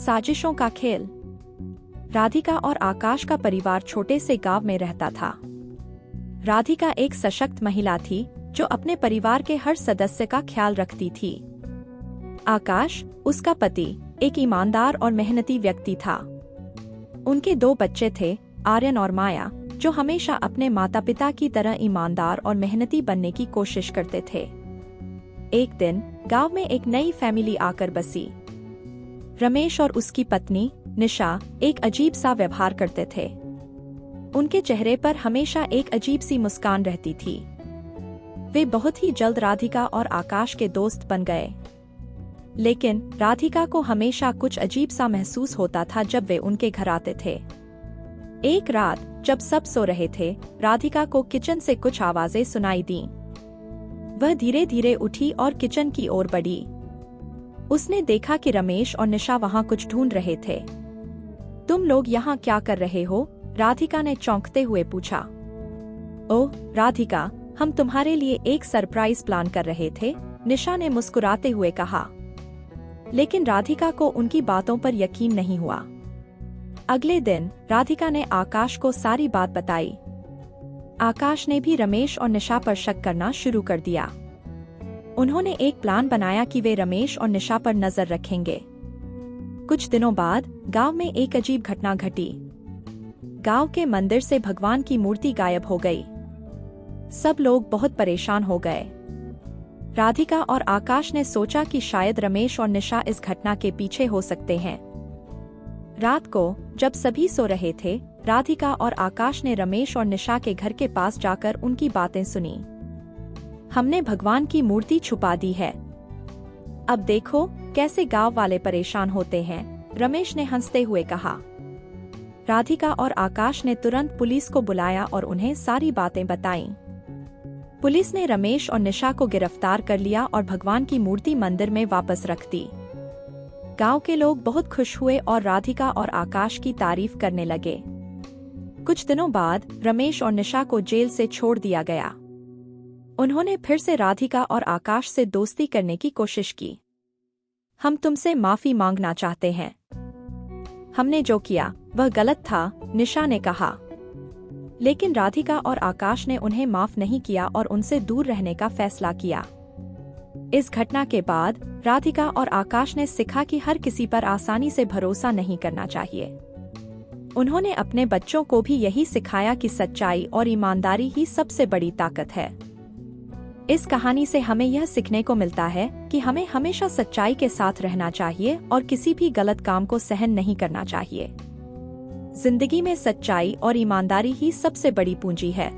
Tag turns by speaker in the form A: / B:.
A: साजिशों का खेल। राधिका और आकाश का परिवार छोटे से गांव में रहता था। राधिका एक सशक्त महिला थी जो अपने परिवार के हर सदस्य का ख्याल रखती थी। आकाश, उसका पति, एक ईमानदार और मेहनती व्यक्ति था। उनके 2 बच्चे थे, आर्यन और माया, जो हमेशा अपने माता पिता की तरह ईमानदार और मेहनती बनने की कोशिश करते थे। एक दिन गांव में एक नई फैमिली आकर बसी। रमेश और उसकी पत्नी निशा एक अजीब सा व्यवहार करते थे। उनके चेहरे पर हमेशा एक अजीब सी मुस्कान रहती थी। वे बहुत ही जल्द राधिका और आकाश के दोस्त बन गए। लेकिन राधिका को हमेशा कुछ अजीब सा महसूस होता था जब वे उनके घर आते थे। एक रात जब सब सो रहे थे, राधिका को किचन से कुछ आवाजें सुनाई दीं। वह धीरे धीरे उठी और किचन की ओर बढ़ी। उसने देखा कि रमेश और निशा वहां कुछ ढूंढ रहे थे। तुम लोग यहाँ क्या कर रहे हो? राधिका ने चौंकते हुए पूछा। ओह राधिका, हम तुम्हारे लिए एक सरप्राइज प्लान कर रहे थे, निशा ने मुस्कुराते हुए कहा। लेकिन राधिका को उनकी बातों पर यकीन नहीं हुआ। अगले दिन राधिका ने आकाश को सारी बात बताई। आकाश ने भी रमेश और निशा पर शक करना शुरू कर दिया। उन्होंने एक प्लान बनाया कि वे रमेश और निशा पर नजर रखेंगे। कुछ दिनों बाद गांव में एक अजीब घटना घटी। गांव के मंदिर से भगवान की मूर्ति गायब हो गई। सब लोग बहुत परेशान हो गए। राधिका और आकाश ने सोचा कि शायद रमेश और निशा इस घटना के पीछे हो सकते हैं। रात को जब सभी सो रहे थे, राधिका और आकाश ने रमेश और निशा के घर के पास जाकर उनकी बातें सुनी। हमने भगवान की मूर्ति छुपा दी है। अब देखो कैसे गांव वाले परेशान होते हैं, रमेश ने हंसते हुए कहा। राधिका और आकाश ने तुरंत पुलिस को बुलाया और उन्हें सारी बातें बताईं। पुलिस ने रमेश और निशा को गिरफ्तार कर लिया और भगवान की मूर्ति मंदिर में वापस रख दी। गांव के लोग बहुत खुश हुए और राधिका और आकाश की तारीफ करने लगे। कुछ दिनों बाद रमेश और निशा को जेल से छोड़ दिया गया। उन्होंने फिर से राधिका और आकाश से दोस्ती करने की कोशिश की। हम तुमसे माफी मांगना चाहते हैं। हमने जो किया वह गलत था, निशा ने कहा। लेकिन राधिका और आकाश ने उन्हें माफ नहीं किया और उनसे दूर रहने का फैसला किया। इस घटना के बाद राधिका और आकाश ने सीखा कि हर किसी पर आसानी से भरोसा नहीं करना चाहिए। उन्होंने अपने बच्चों को भी यही सिखाया कि सच्चाई और ईमानदारी ही सबसे बड़ी ताकत है। इस कहानी से हमें यह सीखने को मिलता है कि हमें हमेशा सच्चाई के साथ रहना चाहिए और किसी भी गलत काम को सहन नहीं करना चाहिए। जिंदगी में सच्चाई और ईमानदारी ही सबसे बड़ी पूंजी है।